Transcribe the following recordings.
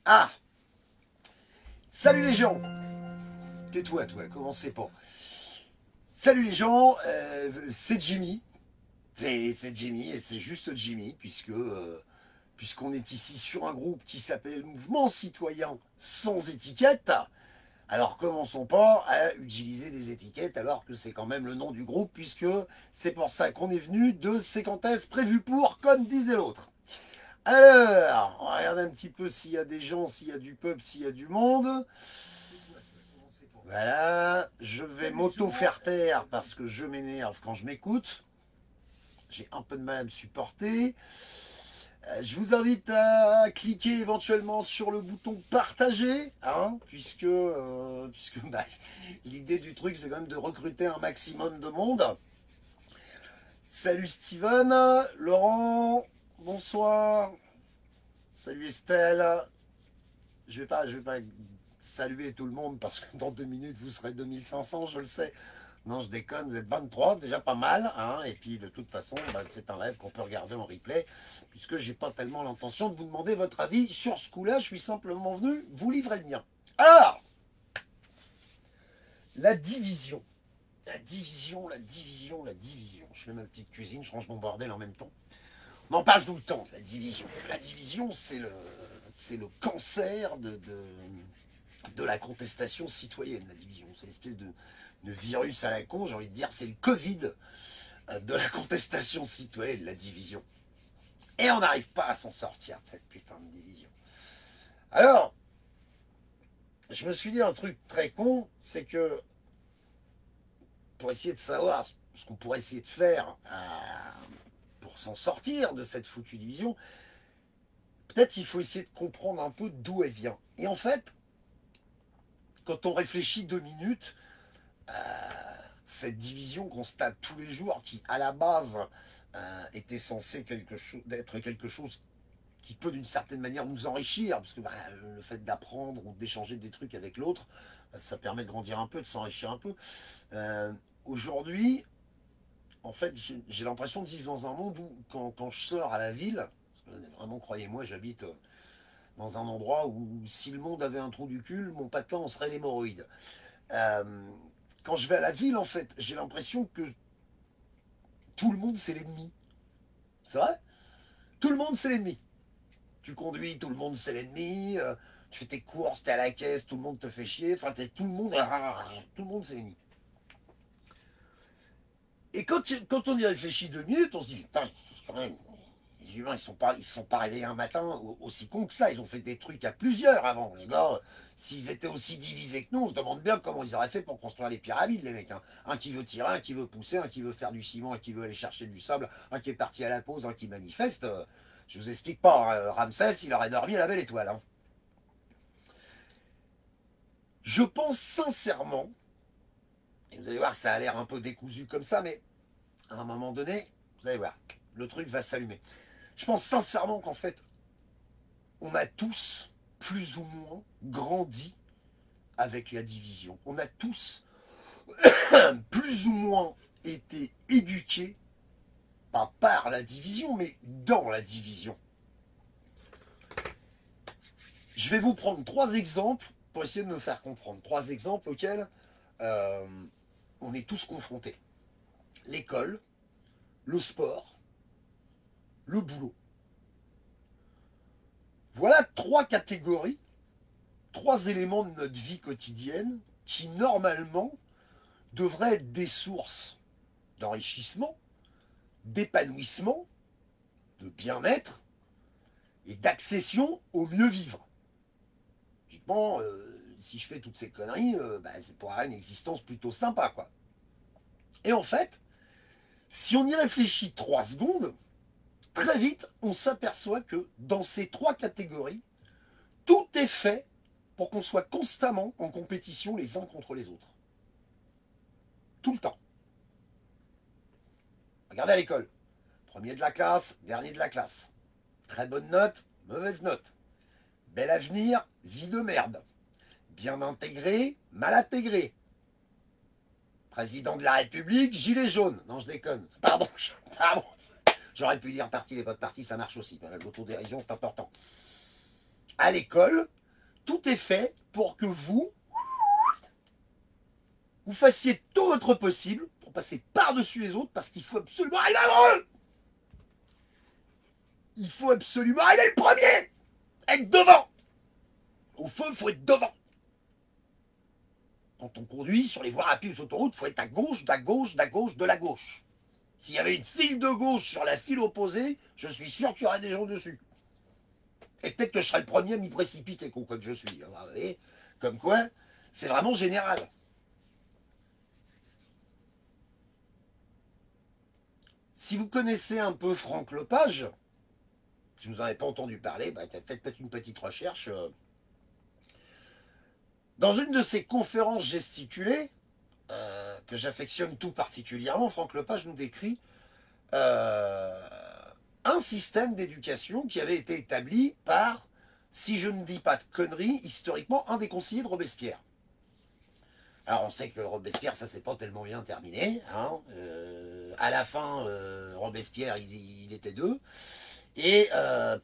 Ah! Salut les gens! Tais-toi, toi, commencez pas. Salut les gens, c'est Jimmy. C'est Jimmy et c'est juste Jimmy, puisqu'on est ici sur un groupe qui s'appelle Mouvement Citoyen Sans Étiquette. Alors commençons pas à utiliser des étiquettes alors que c'est quand même le nom du groupe, puisque c'est pour ça qu'on est venu de C'est quand est-ce prévu pour, comme disait l'autre. Alors, on regarde un petit peu s'il y a des gens, s'il y a du peuple, s'il y a du monde. Voilà, je vais m'auto-faire taire parce que je m'énerve quand je m'écoute. J'ai un peu de mal à me supporter. Je vous invite à cliquer éventuellement sur le bouton partager, hein, puisque l'idée du truc c'est quand même de recruter un maximum de monde. Salut Steven, Laurent, bonsoir. Salut Estelle. Je vais pas saluer tout le monde parce que dans 2 minutes vous serez 2500, je le sais. Non, je déconne, vous êtes 23, déjà pas mal, hein. Et puis de toute façon, c'est un rêve qu'on peut regarder en replay, puisque j'ai pas tellement l'intention de vous demander votre avis sur ce coup-là, je suis simplement venu vous livrer le mien. Alors, la division. La division, la division, la division. Je fais ma petite cuisine, je range mon bordel en même temps. On en parle tout le temps, la division. La division, c'est le cancer de la contestation citoyenne, la division. C'est une espèce de virus à la con, j'ai envie de dire, c'est le Covid de la contestation citoyenne, la division. Et on n'arrive pas à s'en sortir de cette putain de division. Alors, je me suis dit un truc très con, c'est que pour essayer de savoir ce qu'on pourrait essayer de faire pour s'en sortir de cette foutue division, peut-être il faut essayer de comprendre un peu d'où elle vient. Et en fait, quand on réfléchit 2 minutes, cette division qu'on se tape tous les jours, qui à la base était censée être quelque chose qui peut d'une certaine manière nous enrichir, parce que le fait d'apprendre ou d'échanger des trucs avec l'autre, ça permet de grandir un peu, de s'enrichir un peu. Euh, Aujourd'hui, en fait, j'ai l'impression de vivre dans un monde où, quand je sors à la ville, parce que vraiment, croyez-moi, j'habite dans un endroit où si le monde avait un trou du cul, mon patelin en serait l'hémorroïde. Euh, Quand je vais à la ville, en fait, j'ai l'impression que tout le monde, c'est l'ennemi. C'est vrai? Tout le monde, c'est l'ennemi. Tu conduis, tout le monde, c'est l'ennemi. Tu fais tes courses, t'es à la caisse, tout le monde te fait chier. Enfin, tout le monde, c'est l'ennemi. Et quand on y réfléchit 2 minutes, on se dit, putain, quand même, les humains, ils sont pas réveillés un matin aussi cons que ça. Ils ont fait des trucs à plusieurs avant. Les gars, s'ils étaient aussi divisés que nous, on se demande bien comment ils auraient fait pour construire les pyramides, les mecs. Hein. Un qui veut tirer, un qui veut pousser, un qui veut faire du ciment, un qui veut aller chercher du sable, un qui est parti à la pause, un qui manifeste. Je vous explique pas, hein, Ramsès, il aurait dormi à la belle étoile. Hein. Je pense sincèrement, et vous allez voir, ça a l'air un peu décousu comme ça, mais à un moment donné, vous allez voir, le truc va s'allumer. Je pense sincèrement qu'en fait, on a tous, plus ou moins, grandi avec la division. On a tous, plus ou moins, été éduqués, pas par la division, mais dans la division. Je vais vous prendre 3 exemples pour essayer de me faire comprendre. 3 exemples auxquels euh, on est tous confrontés. L'école, le sport, le boulot. Voilà 3 catégories, 3 éléments de notre vie quotidienne qui, normalement, devraient être des sources d'enrichissement, d'épanouissement, de bien-être et d'accession au mieux vivre. Bon, si je fais toutes ces conneries, c'est pour avoir une existence plutôt sympa, quoi. Et en fait, si on y réfléchit 3 secondes, très vite, on s'aperçoit que dans ces 3 catégories, tout est fait pour qu'on soit constamment en compétition les uns contre les autres. Tout le temps. Regardez à l'école. Premier de la classe, dernier de la classe. Très bonne note, mauvaise note. Bel avenir, vie de merde. Bien intégré, mal intégré. Président de la République, gilet jaune. Non, je déconne. Pardon. J'aurais pu dire parti, les votes partis, ça marche aussi. L'autodérision, c'est important. à l'école, tout est fait pour que vous fassiez tout votre possible pour passer par-dessus les autres, parce qu'il faut absolument arriver avant eux. Il faut absolument arriver le premier, être devant. Au feu, il faut être devant. Quand on conduit sur les voies rapides ou sur l'autoroute, il faut être à gauche, de la gauche. S'il y avait une file de gauche sur la file opposée, je suis sûr qu'il y aurait des gens dessus. Et peut-être que je serais le premier à m'y précipiter, con que je suis. Vous voyez, comme quoi, c'est vraiment général. Si vous connaissez un peu Franck Lepage, si vous n'en avez pas entendu parler, bah, faites peut-être une petite recherche. Dans une de ses conférences gesticulées, que j'affectionne tout particulièrement, Franck Lepage nous décrit un système d'éducation qui avait été établi par, si je ne dis pas de conneries, historiquement, un des conseillers de Robespierre. Alors on sait que Robespierre, ça s'est pas tellement bien terminé. Hein. À la fin, Robespierre, il était deux. Et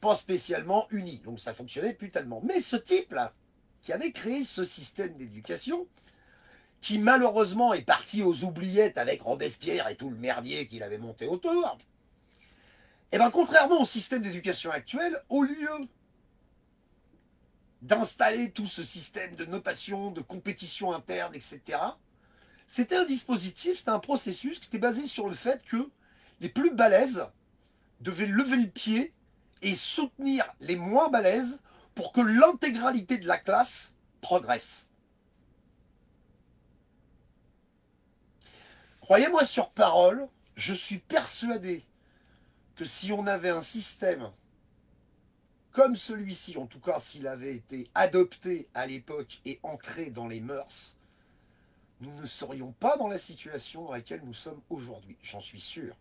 pas spécialement unis. Donc ça fonctionnait plus tellement. Mais ce type-là, qui avait créé ce système d'éducation, qui malheureusement est parti aux oubliettes avec Robespierre et tout le merdier qu'il avait monté autour, et bien contrairement au système d'éducation actuel, au lieu d'installer tout ce système de notation, de compétition interne, etc., c'était un dispositif, c'était un processus qui était basé sur le fait que les plus balèzes devaient lever le pied et soutenir les moins balèzes pour que l'intégralité de la classe progresse. Croyez-moi sur parole, je suis persuadé que si on avait un système comme celui-ci, en tout cas s'il avait été adopté à l'époque et entré dans les mœurs, nous ne serions pas dans la situation dans laquelle nous sommes aujourd'hui, j'en suis sûr.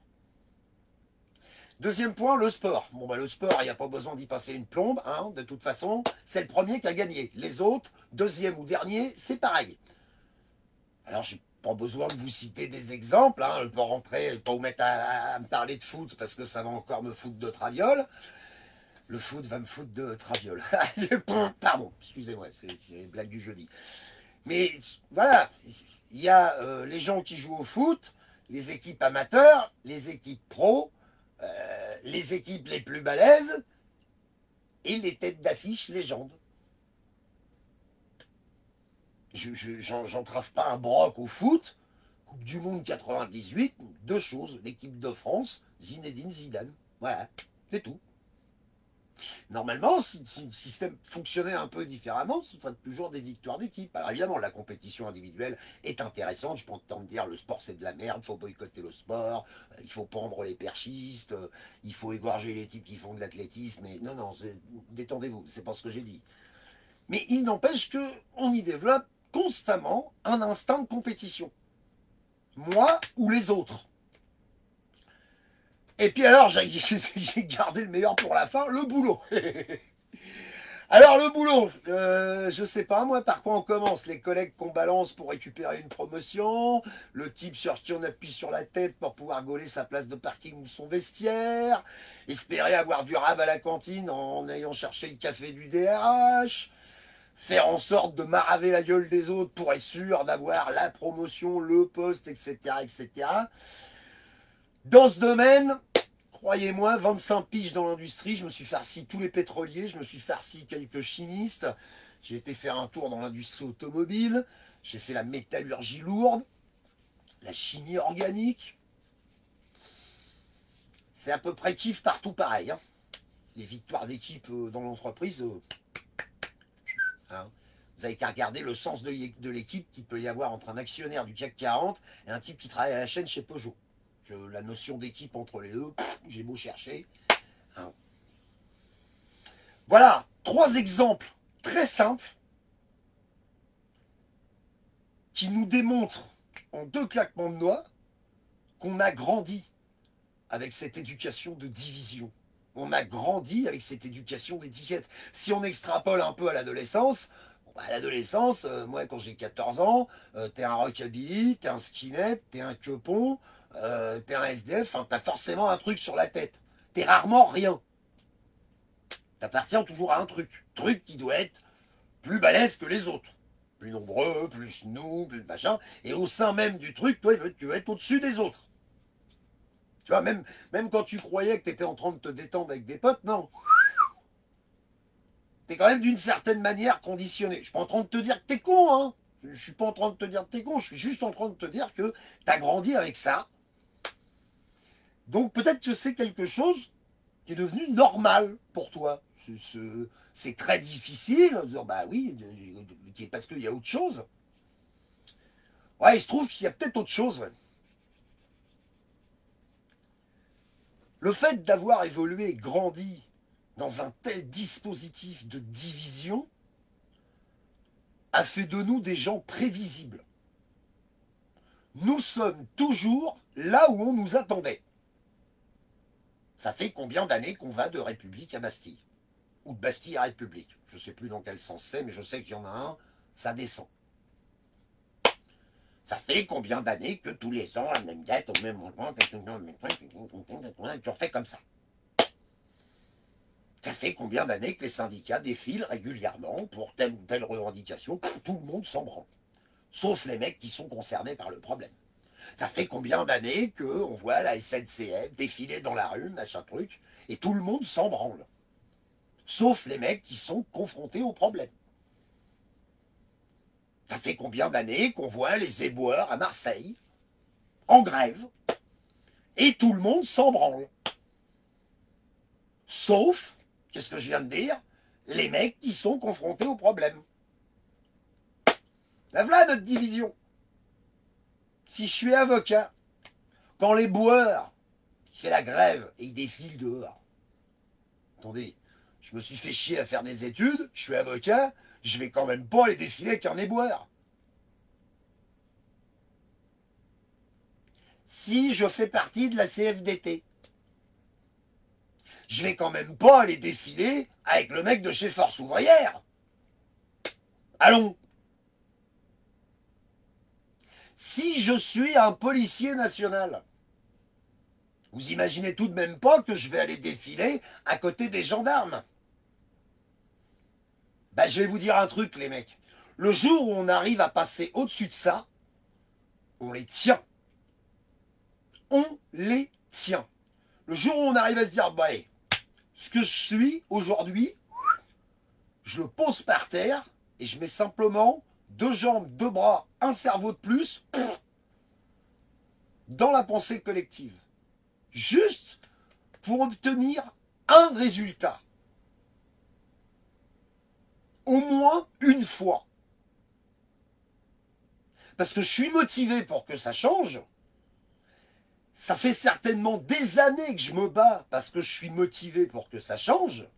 Deuxième point, le sport. Bon, bah, le sport, il n'y a pas besoin d'y passer une plombe, hein, de toute façon, c'est le premier qui a gagné. Les autres, deuxième ou dernier, c'est pareil. Alors, j'ai pas besoin de vous citer des exemples, hein, je ne peux pas rentrer, pas vous mettre à me parler de foot parce que ça va encore me foutre de traviole. Le foot va me foutre de traviole. Pardon, excusez-moi, c'est une blague du jeudi. Mais voilà, il y a les gens qui jouent au foot, les équipes amateurs, les équipes pros, les équipes les plus balèzes et les têtes d'affiche légendes. J'entrave pas un broc au foot. Coupe du Monde 98, deux choses. L'équipe de France, Zinedine Zidane. Voilà, c'est tout. Normalement, si le système fonctionnait un peu différemment, ce serait toujours des victoires d'équipe. Alors évidemment, la compétition individuelle est intéressante. Je peux entendre dire le sport c'est de la merde, il faut boycotter le sport, il faut pendre les perchistes, il faut égorger les types qui font de l'athlétisme. Mais non, non, détendez-vous, c'est pas ce que j'ai dit. Mais il n'empêche qu'on y développe constamment un instinct de compétition. Moi ou les autres. Et puis alors, j'ai gardé le meilleur pour la fin, le boulot. Alors le boulot, je sais pas moi par quoi on commence. Les collègues qu'on balance pour récupérer une promotion, le type sur qui on appuie sur la tête pour pouvoir gauler sa place de parking ou son vestiaire, espérer avoir du rab à la cantine en ayant cherché le café du DRH, faire en sorte de maraver la gueule des autres pour être sûr d'avoir la promotion, le poste, etc., etc. Dans ce domaine, croyez-moi, 25 piges dans l'industrie, je me suis farci tous les pétroliers, je me suis farci quelques chimistes, j'ai été faire un tour dans l'industrie automobile, j'ai fait la métallurgie lourde, la chimie organique. C'est à peu près kiff partout pareil. Hein. Les victoires d'équipe dans l'entreprise, hein. Vous avez qu'à regarder le sens de l'équipe qu'il peut y avoir entre un actionnaire du CAC 40 et un type qui travaille à la chaîne chez Peugeot. La notion d'équipe entre les deux, j'ai beau chercher. Hein. Voilà, 3 exemples très simples qui nous démontrent en 2 claquements de doigts qu'on a grandi avec cette éducation de division. On a grandi avec cette éducation d'étiquette. Si on extrapole un peu à l'adolescence, à l'adolescence, moi quand j'ai 14 ans, t'es un rockabilly, t'es un skinhead, t'es un quepon, t'es un SDF, hein, t'as forcément un truc sur la tête. T'es rarement rien. T'appartiens toujours à un truc. Truc qui doit être plus balèze que les autres. Plus nombreux, plus nous, plus machin. Et au sein même du truc, toi, tu veux être au-dessus des autres. Tu vois, même quand tu croyais que tu étais en train de te détendre avec des potes, non. T'es quand même d'une certaine manière conditionné. Je suis pas en train de te dire que t'es con, hein. Je suis pas en train de te dire que t'es con, je suis juste en train de te dire que t'as grandi avec ça. Donc peut-être que c'est quelque chose qui est devenu normal pour toi. C'est très difficile en disant, bah oui, parce qu'il y a autre chose. Ouais, il se trouve qu'il y a peut-être autre chose, ouais. Le fait d'avoir évolué et grandi dans un tel dispositif de division a fait de nous des gens prévisibles. Nous sommes toujours là où on nous attendait. Ça fait combien d'années qu'on va de République à Bastille? Ou de Bastille à République? Je ne sais plus dans quel sens c'est, mais je sais qu'il y en a un, ça descend. Ça fait combien d'années que tous les ans, à la même date, au même moment, toujours fait comme ça. Ça fait combien d'années que les syndicats défilent régulièrement pour telle ou telle revendication? Tout le monde s'en branle. Sauf les mecs qui sont concernés par le problème. Ça fait combien d'années qu'on voit la SNCF défiler dans la rue, machin truc, et tout le monde s'en branle. Sauf les mecs qui sont confrontés au problème. Ça fait combien d'années qu'on voit les éboueurs à Marseille, en grève, et tout le monde s'en branle. Sauf, qu'est-ce que je viens de dire, les mecs qui sont confrontés au problème. Là, voilà notre division. Si je suis avocat, quand les boueurs, qui fait la grève et ils défilent dehors, attendez, je me suis fait chier à faire des études, je suis avocat, je vais quand même pas aller défiler avec un éboueur. Si je fais partie de la CFDT, je vais quand même pas aller défiler avec le mec de chez Force Ouvrière. Allons. Si je suis un policier national, vous imaginez tout de même pas que je vais aller défiler à côté des gendarmes. Ben, je vais vous dire un truc, les mecs. Le jour où on arrive à passer au-dessus de ça, on les tient. On les tient. Le jour où on arrive à se dire, bah, allez, ce que je suis aujourd'hui, je le pose par terre et je mets simplement 2 jambes, 2 bras, un cerveau de plus dans la pensée collective. Juste pour obtenir un résultat. Au moins une fois. Parce que je suis motivé pour que ça change. Ça fait certainement des années que je me bats parce que je suis motivé pour que ça change.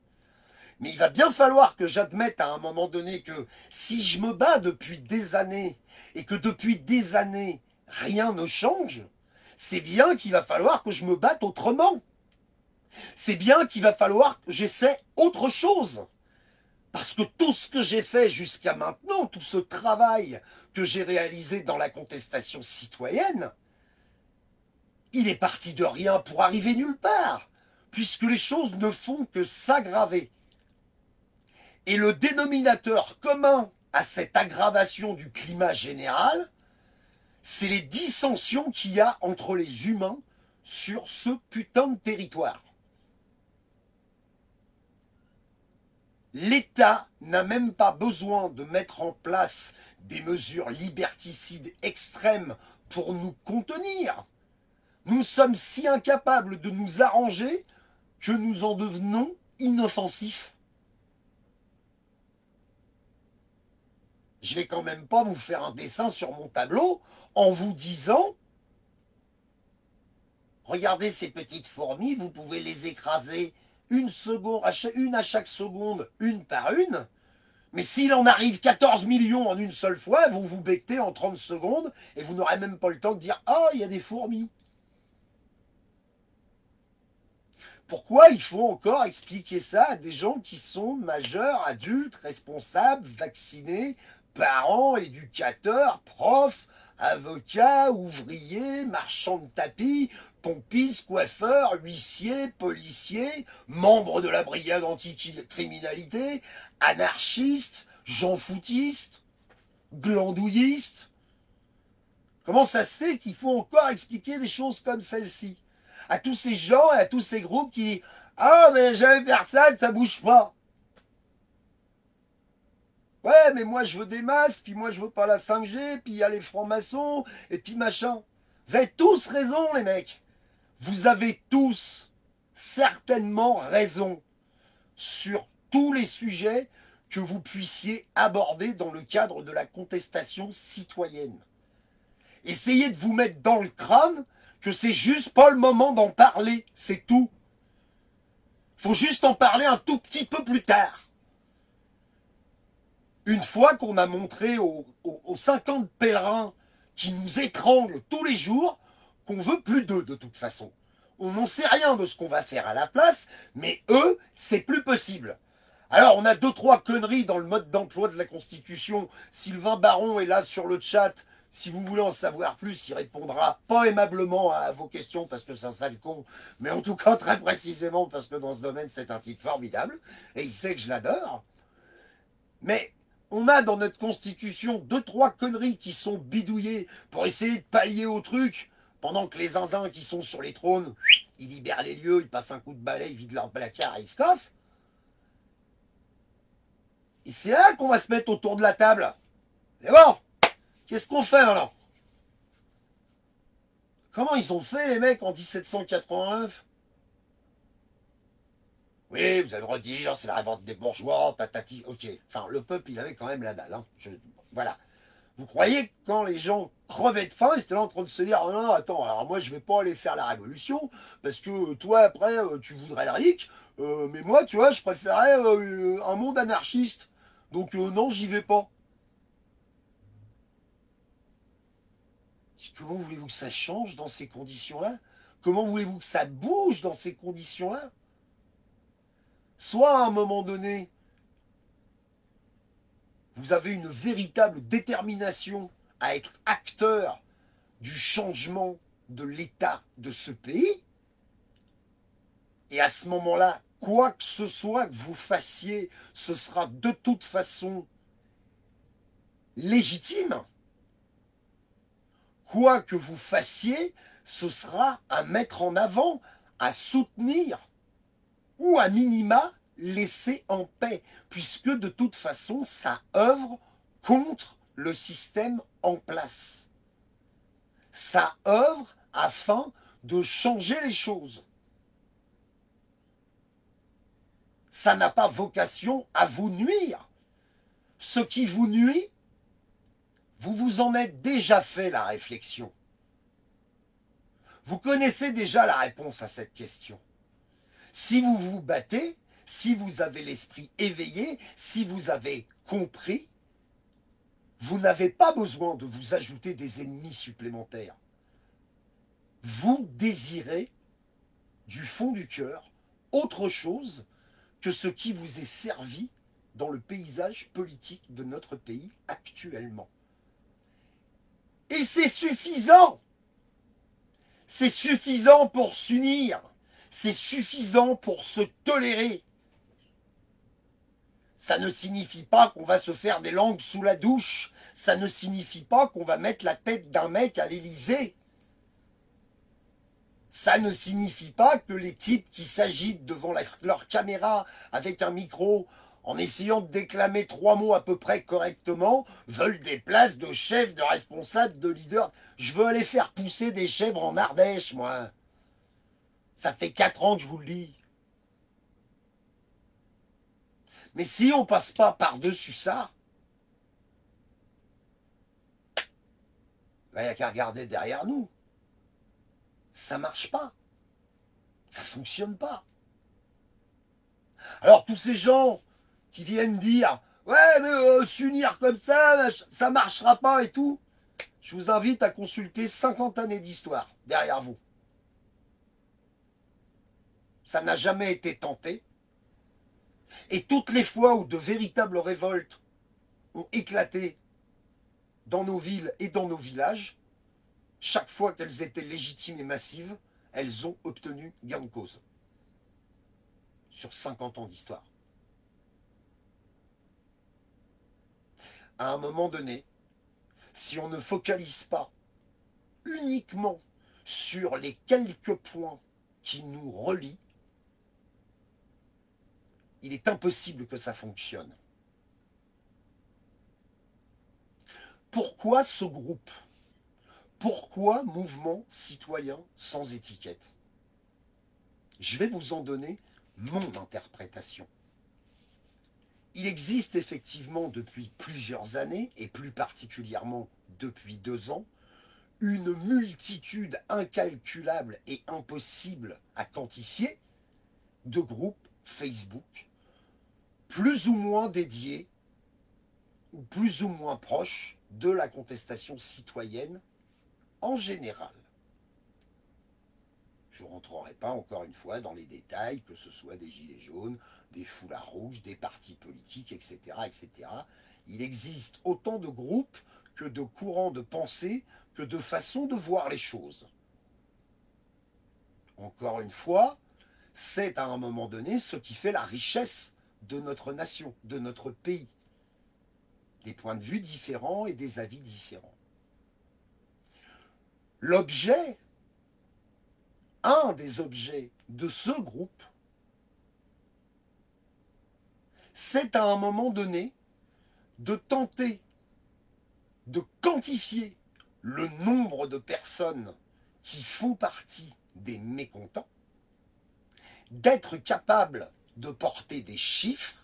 Mais il va bien falloir que j'admette à un moment donné que si je me bats depuis des années et que depuis des années, rien ne change, c'est bien qu'il va falloir que je me batte autrement. C'est bien qu'il va falloir que j'essaie autre chose. Parce que tout ce que j'ai fait jusqu'à maintenant, tout ce travail que j'ai réalisé dans la contestation citoyenne, il est parti de rien pour arriver nulle part, puisque les choses ne font que s'aggraver. Et le dénominateur commun à cette aggravation du climat général, c'est les dissensions qu'il y a entre les humains sur ce putain de territoire. L'État n'a même pas besoin de mettre en place des mesures liberticides extrêmes pour nous contenir. Nous sommes si incapables de nous arranger que nous en devenons inoffensifs. Je vais quand même pas vous faire un dessin sur mon tableau en vous disant « Regardez ces petites fourmis, vous pouvez les écraser une à chaque seconde, une par une. Mais s'il en arrive 14 millions en une seule fois, vous vous bectez en 30 secondes et vous n'aurez même pas le temps de dire « Ah, il y a des fourmis ». Pourquoi il faut encore expliquer ça à des gens qui sont majeurs, adultes, responsables, vaccinés, parents, éducateurs, profs, avocats, ouvriers, marchands de tapis, pompistes, coiffeurs, huissiers, policiers, membres de la brigade anticriminalité, anarchistes, gens-foutistes, glandouillistes. Comment ça se fait qu'il faut encore expliquer des choses comme celle-ci à tous ces gens et à tous ces groupes qui disent « Ah, mais j'avais personne, ça bouge pas !» Ouais, mais moi je veux des masques, puis moi je veux pas la 5G, puis il y a les francs-maçons, et puis machin. Vous avez tous raison, les mecs. Vous avez tous certainement raison sur tous les sujets que vous puissiez aborder dans le cadre de la contestation citoyenne. Essayez de vous mettre dans le crâne que c'est juste pas le moment d'en parler, c'est tout. Faut juste en parler un tout petit peu plus tard. Une fois qu'on a montré aux 50 pèlerins qui nous étranglent tous les jours qu'on veut plus d'eux de toute façon. On n'en sait rien de ce qu'on va faire à la place, mais eux, c'est plus possible. Alors, on a 2-3 conneries dans le mode d'emploi de la Constitution. Sylvain Baron est là sur le chat. Si vous voulez en savoir plus, il répondra pas aimablement à vos questions parce que c'est un sale con, mais en tout cas très précisément parce que dans ce domaine, c'est un type formidable. Et il sait que je l'adore. Mais on a dans notre Constitution 2-3 conneries qui sont bidouillées pour essayer de pallier au truc, pendant que les zinzins qui sont sur les trônes, ils libèrent les lieux, ils passent un coup de balai, ils vident leur placard et ils se cassent. Et c'est là qu'on va se mettre autour de la table. Mais bon, qu'est-ce qu'on fait maintenant? Comment ils ont fait les mecs en 1789? Oui, vous allez me redire, c'est la révolte des bourgeois, patati, ok. Enfin, le peuple, il avait quand même la dalle. Hein. Voilà. Vous croyez que quand les gens crevaient de faim, ils étaient là en train de se dire oh non, attends, alors moi je vais pas aller faire la révolution, parce que toi après tu voudrais le RIC, mais moi tu vois, je préférais un monde anarchiste. Donc non, j'y vais pas. Comment voulez-vous que ça change dans ces conditions-là? Comment voulez-vous que ça bouge dans ces conditions-là? Soit à un moment donné, vous avez une véritable détermination à être acteur du changement de l'état de ce pays, et à ce moment-là, quoi que ce soit que vous fassiez, ce sera de toute façon légitime. Quoi que vous fassiez, ce sera à mettre en avant, à soutenir, ou à minima, laisser en paix, puisque de toute façon, ça œuvre contre le système en place. Ça œuvre afin de changer les choses. Ça n'a pas vocation à vous nuire. Ce qui vous nuit, vous vous en êtes déjà fait la réflexion. Vous connaissez déjà la réponse à cette question. Si vous vous battez, si vous avez l'esprit éveillé, si vous avez compris, vous n'avez pas besoin de vous ajouter des ennemis supplémentaires. Vous désirez, du fond du cœur, autre chose que ce qui vous est servi dans le paysage politique de notre pays actuellement. Et c'est suffisant. C'est suffisant pour s'unir. C'est suffisant pour se tolérer. Ça ne signifie pas qu'on va se faire des langues sous la douche. Ça ne signifie pas qu'on va mettre la tête d'un mec à l'Élysée. Ça ne signifie pas que les types qui s'agitent devant leur caméra avec un micro en essayant de déclamer 3 mots à peu près correctement veulent des places de chef, de responsable, de leader. Je veux aller faire pousser des chèvres en Ardèche, moi. Ça fait 4 ans que je vous le dis. Mais si on passe pas par-dessus ça, il n'y a qu'à regarder derrière nous. Ça marche pas. Ça fonctionne pas. Alors tous ces gens qui viennent dire « Ouais, mais s'unir comme ça marchera pas et tout », je vous invite à consulter 50 années d'histoire derrière vous. Ça n'a jamais été tenté. Et toutes les fois où de véritables révoltes ont éclaté dans nos villes et dans nos villages, chaque fois qu'elles étaient légitimes et massives, elles ont obtenu gain de cause sur 50 ans d'histoire. À un moment donné, si on ne focalise pas uniquement sur les quelques points qui nous relient, il est impossible que ça fonctionne. Pourquoi ce groupe? Pourquoi mouvement citoyen sans étiquette? Je vais vous en donner mon interprétation. Il existe effectivement depuis plusieurs années, et plus particulièrement depuis 2 ans, une multitude incalculable et impossible à quantifier de groupes Facebook, plus ou moins dédiés, ou plus ou moins proches de la contestation citoyenne en général. Je ne rentrerai pas encore une fois dans les détails, que ce soit des gilets jaunes, des foulards rouges, des partis politiques, etc., etc. Il existe autant de groupes que de courants de pensée, que de façons de voir les choses. Encore une fois, c'est à un moment donné ce qui fait la richesse de notre nation, de notre pays. Des points de vue différents et des avis différents. L'objet, un des objets de ce groupe, c'est à un moment donné de tenter de quantifier le nombre de personnes qui font partie des mécontents, d'être capable de porter des chiffres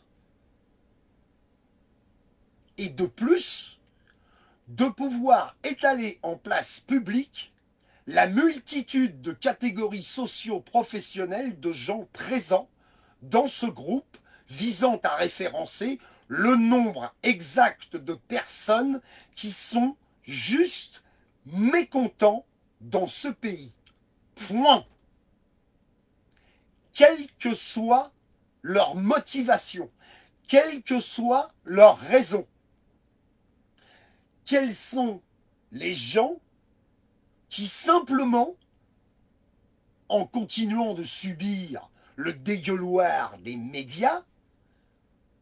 et de plus, de pouvoir étaler en place publique la multitude de catégories socio-professionnelles de gens présents dans ce groupe visant à référencer le nombre exact de personnes qui sont juste mécontents dans ce pays. Point. Quelle que soit leur motivation, quelle que soit leur raison. Quels sont les gens qui simplement, en continuant de subir le dégueuloir des médias,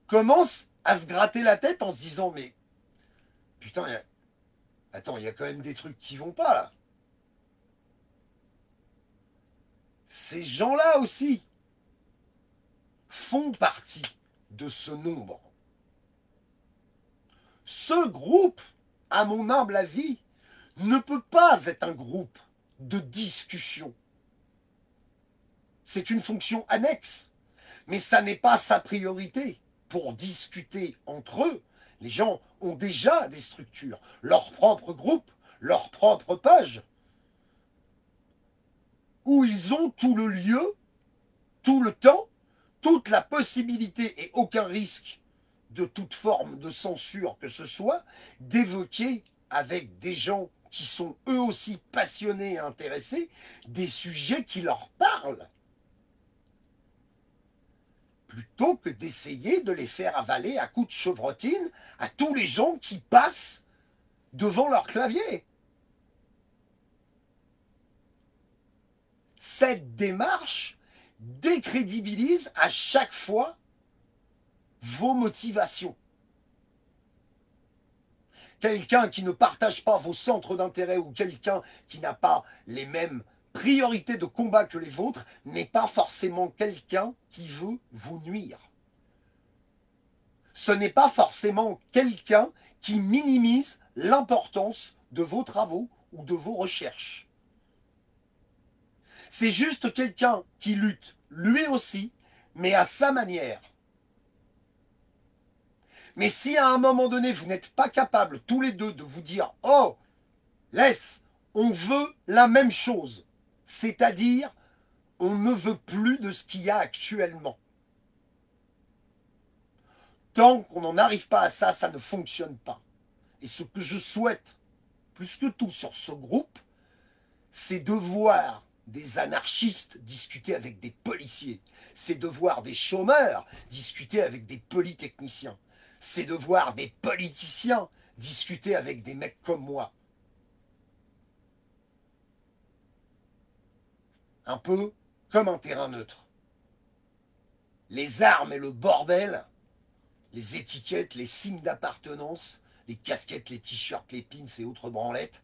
commencent à se gratter la tête en se disant « Mais putain, attends, il y a quand même des trucs qui vont pas là. » Ces gens-là aussi font partie de ce nombre. Ce groupe, à mon humble avis, ne peut pas être un groupe de discussion. C'est une fonction annexe, mais ça n'est pas sa priorité. Pour discuter entre eux, les gens ont déjà des structures, leur propre groupe, leur propre page, où ils ont tout le lieu, tout le temps, toute la possibilité et aucun risque de toute forme de censure que ce soit, d'évoquer avec des gens qui sont eux aussi passionnés et intéressés, des sujets qui leur parlent, plutôt que d'essayer de les faire avaler à coups de chevrotine à tous les gens qui passent devant leur clavier. Cette démarche décrédibilise à chaque fois vos motivations. Quelqu'un qui ne partage pas vos centres d'intérêt ou quelqu'un qui n'a pas les mêmes priorités de combat que les vôtres n'est pas forcément quelqu'un qui veut vous nuire. Ce n'est pas forcément quelqu'un qui minimise l'importance de vos travaux ou de vos recherches. C'est juste quelqu'un qui lutte, lui aussi, mais à sa manière. Mais si à un moment donné, vous n'êtes pas capable, tous les deux, de vous dire « Oh, laisse, on veut la même chose », c'est-à-dire, on ne veut plus de ce qu'il y a actuellement. Tant qu'on n'en arrive pas à ça, ça ne fonctionne pas. Et ce que je souhaite, plus que tout sur ce groupe, c'est de voir des anarchistes discuter avec des policiers. C'est de voir des chômeurs discuter avec des polytechniciens. C'est de voir des politiciens discuter avec des mecs comme moi. un peu comme un terrain neutre. Les armes et le bordel, les étiquettes, les signes d'appartenance, les casquettes, les t-shirts, les pins et autres branlettes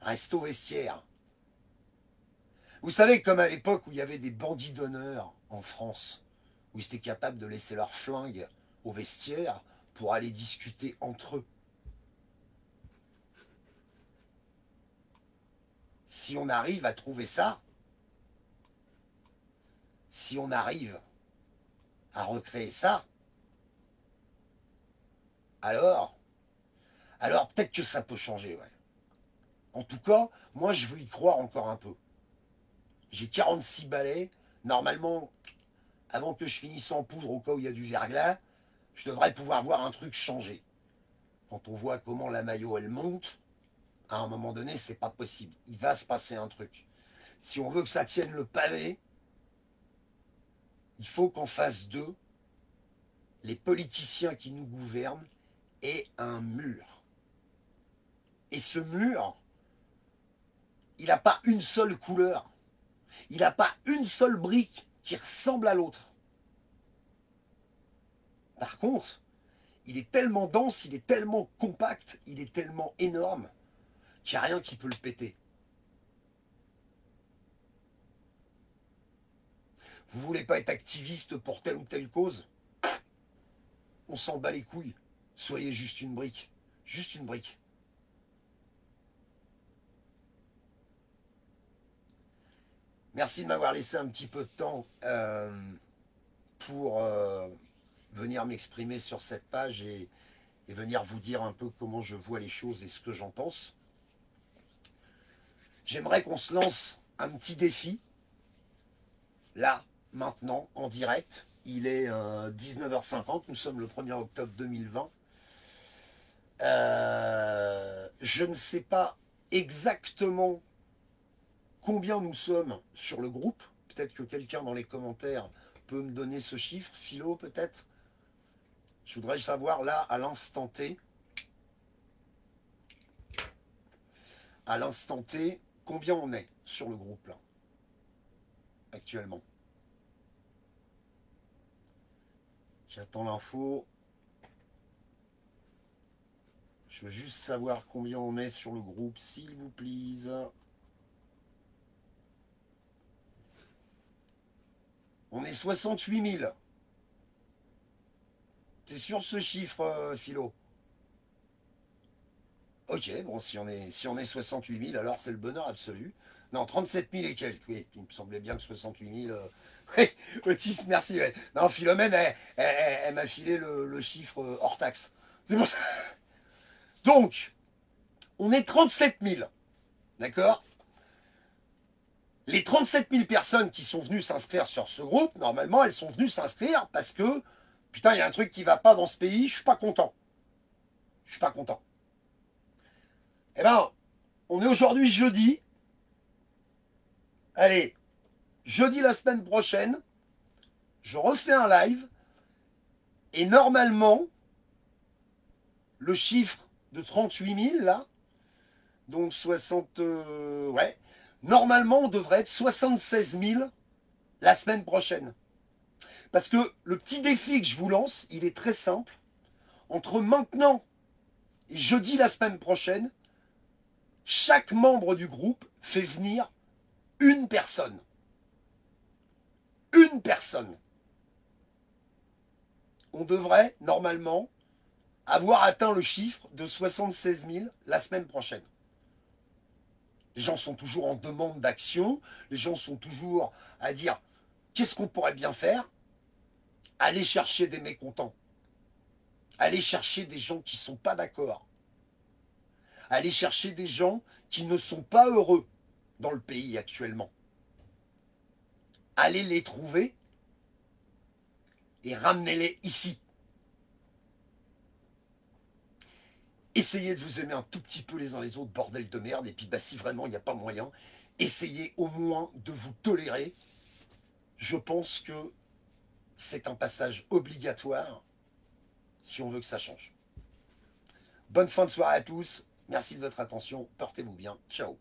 restent au vestiaire. Vous savez, comme à l'époque où il y avait des bandits d'honneur en France, où ils étaient capables de laisser leurs flingues au vestiaire pour aller discuter entre eux. Si on arrive à trouver ça, si on arrive à recréer ça, alors peut-être que ça peut changer, ouais. En tout cas, moi je veux y croire encore un peu. J'ai 46 balais. Normalement, avant que je finisse en poudre au cas où il y a du verglas, je devrais pouvoir voir un truc changer. Quand on voit comment la maillot elle monte, à un moment donné, c'est pas possible. Il va se passer un truc. Si on veut que ça tienne le pavé, il faut qu'en face d'eux, les politiciens qui nous gouvernent aient un mur. Et ce mur, il n'a pas une seule couleur. Il n'a pas une seule brique qui ressemble à l'autre. Par contre, il est tellement dense, il est tellement compact, il est tellement énorme qu'il n'y a rien qui peut le péter. Vous voulez pas être activiste pour telle ou telle cause? On s'en bat les couilles. Soyez juste une brique. Juste une brique. Merci de m'avoir laissé un petit peu de temps pour venir m'exprimer sur cette page et venir vous dire un peu comment je vois les choses et ce que j'en pense. J'aimerais qu'on se lance un petit défi, là, maintenant, en direct. Il est 19h50, nous sommes le 1er octobre 2020. Je ne sais pas exactement combien nous sommes sur le groupe. Peut-être que quelqu'un dans les commentaires peut me donner ce chiffre. Philo, peut-être. Je voudrais savoir là, à l'instant T. À l'instant T, combien on est sur le groupe là, actuellement. J'attends l'info. Je veux juste savoir combien on est sur le groupe, s'il vous plaît. On est 68 000. T'es sûr de ce chiffre, Philo? Ok, bon, si on est 68 000, alors c'est le bonheur absolu. Non, 37 000 et quelques, oui. Il me semblait bien que 68 000... Oui, Otis, merci. Ouais. Non, Philomène, elle m'a filé le chiffre hors taxe. C'est pour ça. Donc, on est 37 000. D'accord? Les 37 000 personnes qui sont venues s'inscrire sur ce groupe, normalement, elles sont venues s'inscrire parce que, putain, il y a un truc qui va pas dans ce pays, je suis pas content. Je suis pas content. Eh ben, on est aujourd'hui jeudi. Allez, jeudi la semaine prochaine, je refais un live. Et normalement, le chiffre de 38 000, là, donc 60... ouais, normalement, on devrait être 76 000 la semaine prochaine. Parce que le petit défi que je vous lance, il est très simple. Entre maintenant et jeudi la semaine prochaine, chaque membre du groupe fait venir une personne. Une personne. On devrait, normalement, avoir atteint le chiffre de 76 000 la semaine prochaine. Les gens sont toujours en demande d'action. Les gens sont toujours à dire qu'est-ce qu'on pourrait bien faire? Aller chercher des mécontents. Aller chercher des gens qui ne sont pas d'accord. Aller chercher des gens qui ne sont pas heureux dans le pays actuellement. Allez les trouver et ramenez-les ici. Essayez de vous aimer un tout petit peu les uns les autres, bordel de merde, et puis bah, si vraiment il n'y a pas moyen, essayez au moins de vous tolérer. Je pense que c'est un passage obligatoire si on veut que ça change. Bonne fin de soirée à tous, merci de votre attention, portez-vous bien, ciao.